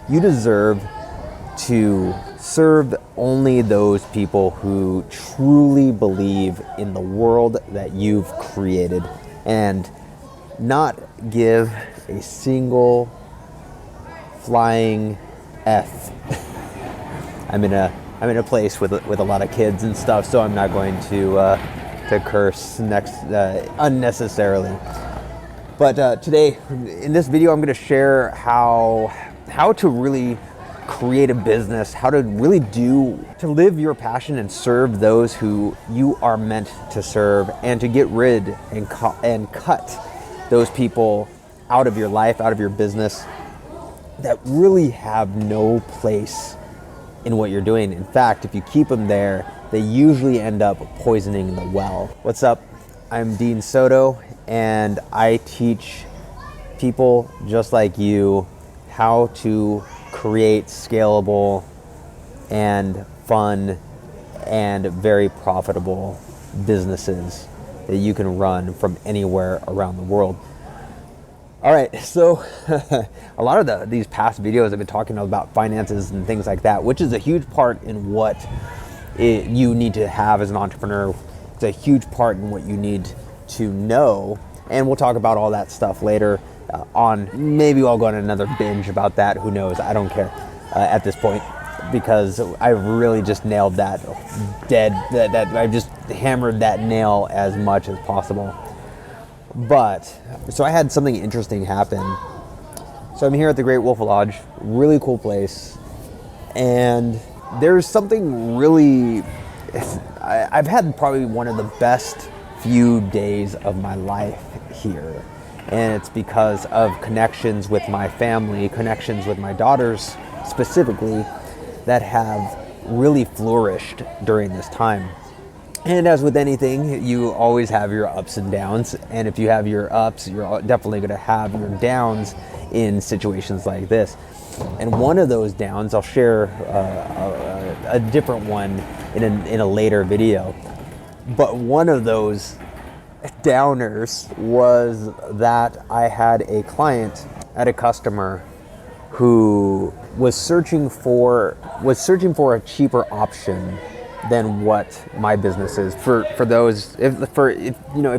You deserve to serve only those people who truly believe in the world that you've created and not give a single flying F. I'm in a place with a lot of kids and stuff, so I'm not going to curse unnecessarily. But today, in this video, I'm going to share how to really create a business, how to really to live your passion and serve those who you are meant to serve, and to get rid and cut those people out of your life, out of your business, that really have no place in what you're doing. In fact, if you keep them there, they usually end up poisoning the well. What's up? I'm Dean Soto, and I teach people just like you how to create scalable and fun and very profitable businesses that you can run from anywhere around the world. All right, so a lot of these past videos I've been talking about finances and things like that, which is a huge part in what you need to have as an entrepreneur. It's a huge part in what you need to know, and we'll talk about all that stuff later on. Maybe I'll go on another binge about that. Who knows? I don't care at this point, because I really just nailed that that I just hammered that nail as much as possible. But so I had something interesting happen. So I'm here at the Great Wolf Lodge, really cool place, and there's something really, I've had probably one of the best few days of my life here. And it's because of connections with my family, connections with my daughters specifically, that have really flourished during this time. And as with anything, you always have your ups and downs. And if you have your ups, you're definitely going to have your downs in situations like this. And one of those downs, I'll share a different one in a later video. But one of those downers was that I had a client, a customer, who was searching for a cheaper option than what my business is. If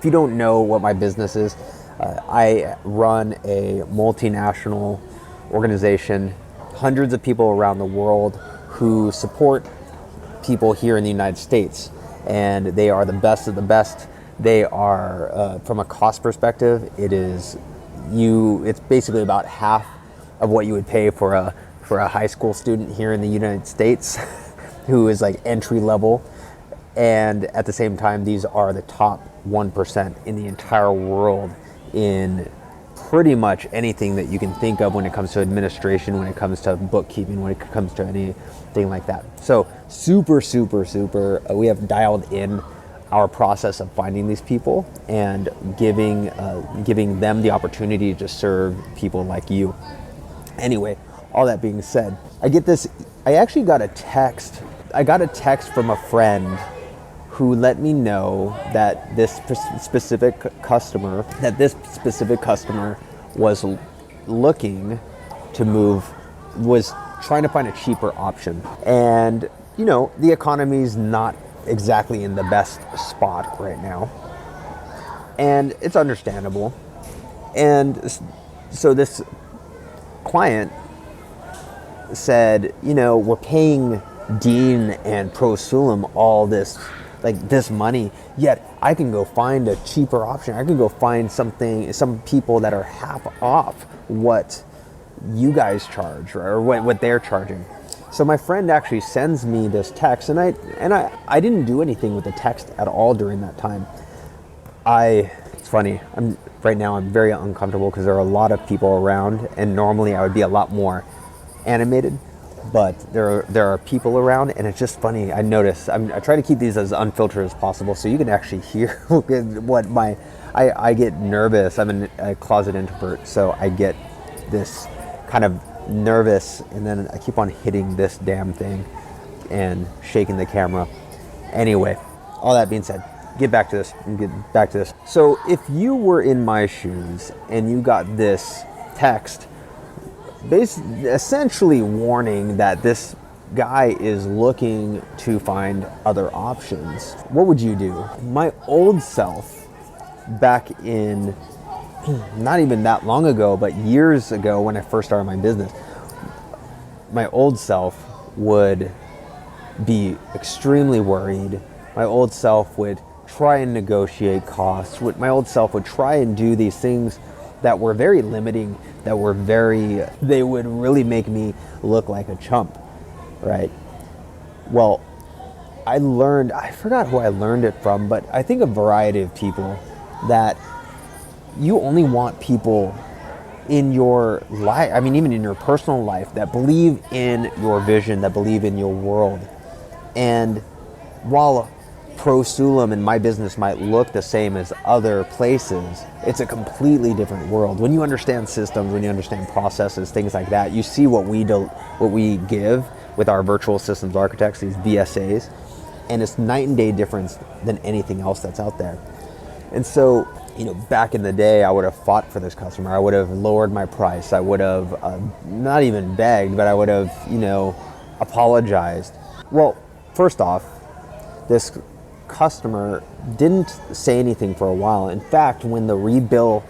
you don't know what my business is, I run a multinational organization, hundreds of people around the world who support people here in the United States, and they are the best of the best. They are, from a cost perspective, it's basically about half of what you would pay for a high school student here in the United States who is like entry level. And at the same time, these are the top 1% in the entire world in pretty much anything that you can think of when it comes to administration, when it comes to bookkeeping, when it comes to anything like that. So super, we have dialed in our process of finding these people and giving them the opportunity to serve people like you. Anyway, all that being said, I actually got a text. I got a text from a friend who let me know that this specific customer was looking to move, was trying to find a cheaper option. And, the economy's not exactly in the best spot right now. And it's understandable. And so this client said, we're paying Dean and Pro Sulam all this money, yet I can go find a cheaper option. I can go find some people that are half off what you guys charge, or what they're charging. So my friend actually sends me this text, and I didn't do anything with the text at all during that time. It's funny. Right now I'm very uncomfortable because there are a lot of people around, and normally I would be a lot more animated, but there are people around, and it's just funny. I notice I try to keep these as unfiltered as possible, so you can actually hear what I get nervous. I'm a closet introvert, so I get this kind of nervous, and then I keep on hitting this damn thing and shaking the camera. Anyway, all that being said, get back to this. So if you were in my shoes and you got this text, essentially warning that this guy is looking to find other options. What would you do? My old self, back in not even that long ago, but years ago when I first started my business, my old self would be extremely worried. My old self would try and negotiate costs. My old self would try and do these things that were very limiting, they would really make me look like a chump, right? Well, I forgot who I learned it from, but I think a variety of people, that you only want people in your life, I mean, even in your personal life, that believe in your vision, that believe in your world. And while Prosulum and my business might look the same as other places, it's a completely different world. When you understand systems, when you understand processes, things like that, you see what we give with our virtual systems architects, these VSAs, and it's night and day difference than anything else that's out there. And so, back in the day, I would have fought for this customer. I would have lowered my price. I would have not even begged, but I would have, apologized. Well, first off, this customer didn't say anything for a while. In fact, when the rebilling,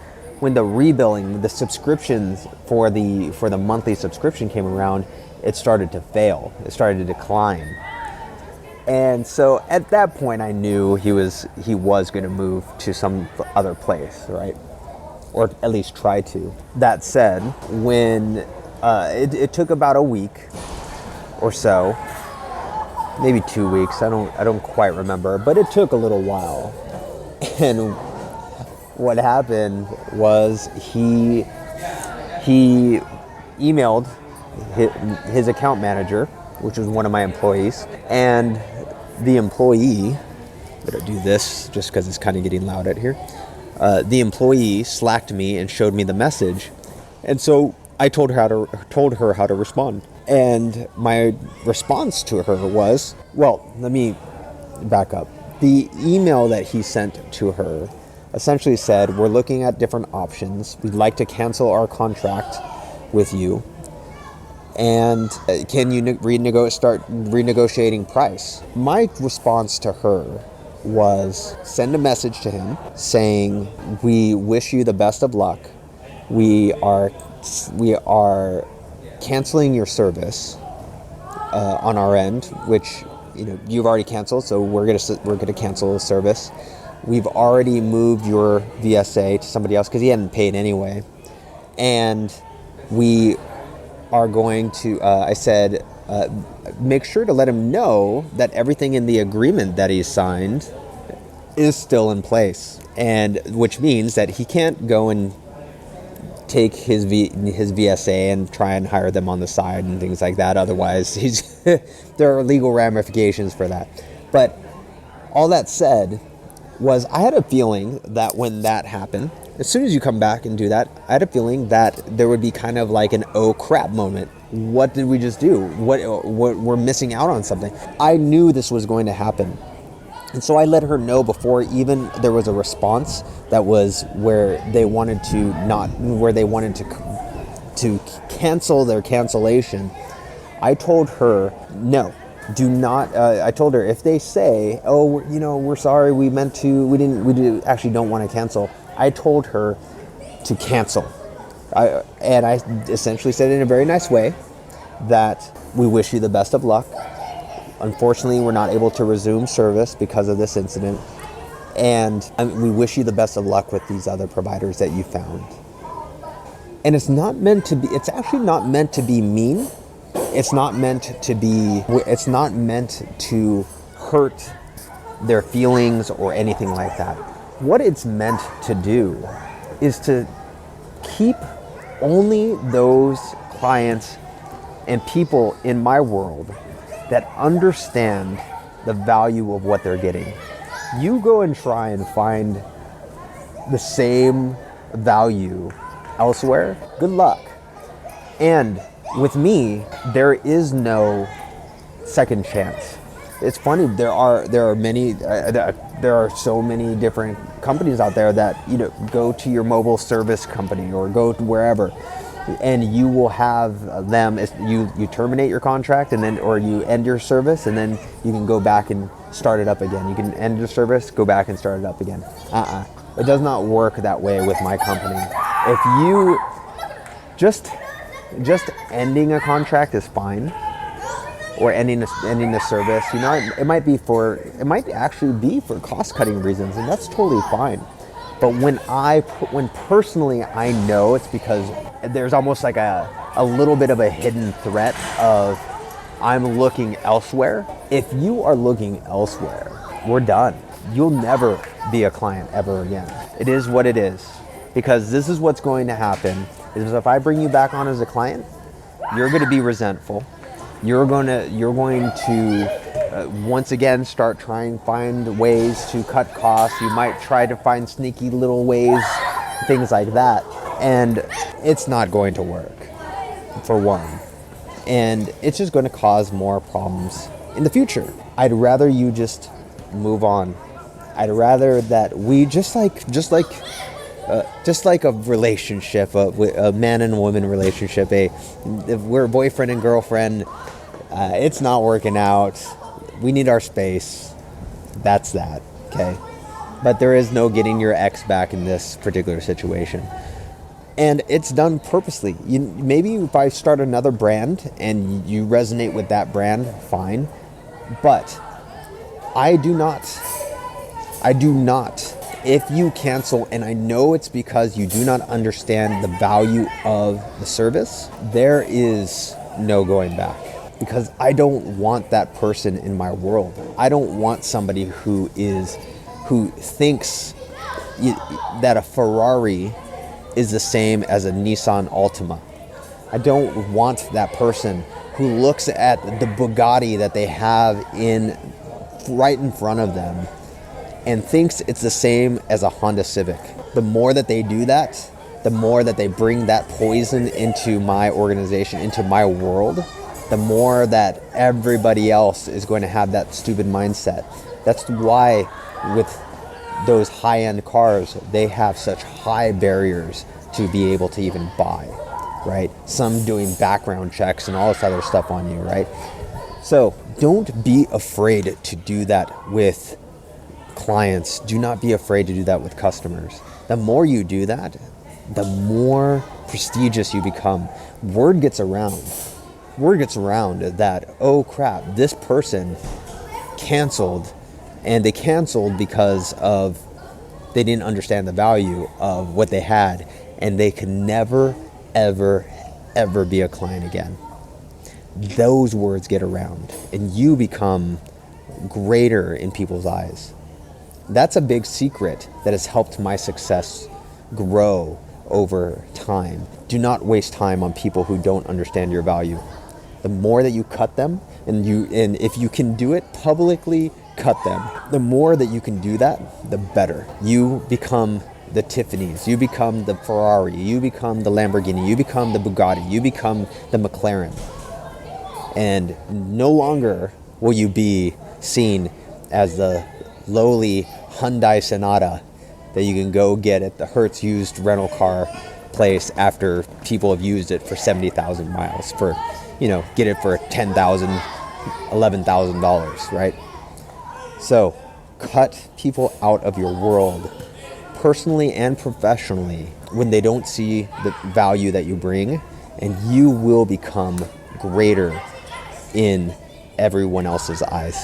the subscriptions for the monthly subscription came around, it started to fail. It started to decline. And so at that point, I knew he was going to move to some other place, right? Or at least try to. That said, when it took about a week or so, maybe 2 weeks, I don't quite remember, but it took a little while. And what happened was he emailed his account manager, which was one of my employees, and the employee, better do this just because it's kind of getting loud out here. The employee slacked me and showed me the message, and so I told her how to respond. And my response to her was, well, let me back up. The email that he sent to her essentially said, we're looking at different options. We'd like to cancel our contract with you. And can you start renegotiating price? My response to her was send a message to him saying, we wish you the best of luck. We are canceling your service on our end, which you've already canceled, so we're gonna cancel the service. We've already moved your VSA to somebody else because he hadn't paid anyway, and we are going to. I said, make sure to let him know that everything in the agreement that he signed is still in place, and which means that he can't go and take his VSA and try and hire them on the side and things like that. Otherwise, there are legal ramifications for that. But all that said was, I had a feeling that when that happened, as soon as you come back and do that, I had a feeling that there would be kind of like an oh crap moment. What did we just do? What we're missing out on something. I knew this was going to happen. And so I let her know before even there was a response that was where they wanted to cancel their cancellation. I told her, no, do not. I told her, if they say, oh, we're sorry, we actually don't want to cancel. I told her to cancel. And I essentially said in a very nice way that we wish you the best of luck. Unfortunately, we're not able to resume service because of this incident. And we wish you the best of luck with these other providers that you found. And it's actually not meant to be mean. It's not meant to hurt their feelings or anything like that. What it's meant to do is to keep only those clients and people in my world that understand the value of what they're getting. You go and try and find the same value elsewhere, good luck. And with me, there is no second chance. It's funny, there are so many different companies out there that go to your mobile service company or go to wherever, and you will have them, you terminate your contract and then, or you end your service, and then you can go back and start it up again. You can end your service, go back and start it up again. It does not work that way with my company. If you just ending a contract is fine, or ending the service, you know, it might actually be for cost cutting reasons, and that's totally fine. But when personally I know it's because there's almost like a little bit of a hidden threat of I'm looking elsewhere. If you are looking elsewhere, we're done. You'll never be a client ever again. It is what it is, because this is what's going to happen. Is if I bring you back on as a client, you're going to be resentful. You're going to once again start trying to find ways to cut costs. You might try to find sneaky little ways, things like that, and it's not going to work, for one. And it's just going to cause more problems in the future. I'd rather you just move on. I'd rather that we just like a relationship, a man and woman relationship. If we're boyfriend and girlfriend, it's not working out. We need our space. That's that, okay? But there is no getting your ex back in this particular situation. And it's done purposely. Maybe if I start another brand and you resonate with that brand, fine. But I do not. If you cancel, and I know it's because you do not understand the value of the service, there is no going back. Because I don't want that person in my world. I don't want somebody who thinks that a Ferrari is the same as a Nissan Altima. I don't want that person who looks at the Bugatti that they have right in front of them and thinks it's the same as a Honda Civic. The more that they do that, the more that they bring that poison into my organization, into my world, the more that everybody else is going to have that stupid mindset. That's why with those high-end cars, they have such high barriers to be able to even buy, right? Some doing background checks and all this other stuff on you, right? So don't be afraid to do that with clients. Do not be afraid to do that with customers. The more you do that, the more prestigious you become. Word gets around that, oh crap, this person canceled, and they canceled because of they didn't understand the value of what they had, and they could never, ever, ever be a client again. Those words get around, and you become greater in people's eyes. That's a big secret that has helped my success grow over time. Do not waste time on people who don't understand your value. The more that you cut them, and if you can do it publicly, cut them. The more that you can do that, the better. You become the Tiffany's, you become the Ferrari, you become the Lamborghini, you become the Bugatti, you become the McLaren. And no longer will you be seen as the lowly Hyundai Sonata that you can go get at the Hertz used rental car place after people have used it for 70,000 miles for, get it for $10,000, $11,000, right? So cut people out of your world, personally and professionally, when they don't see the value that you bring, and you will become greater in everyone else's eyes.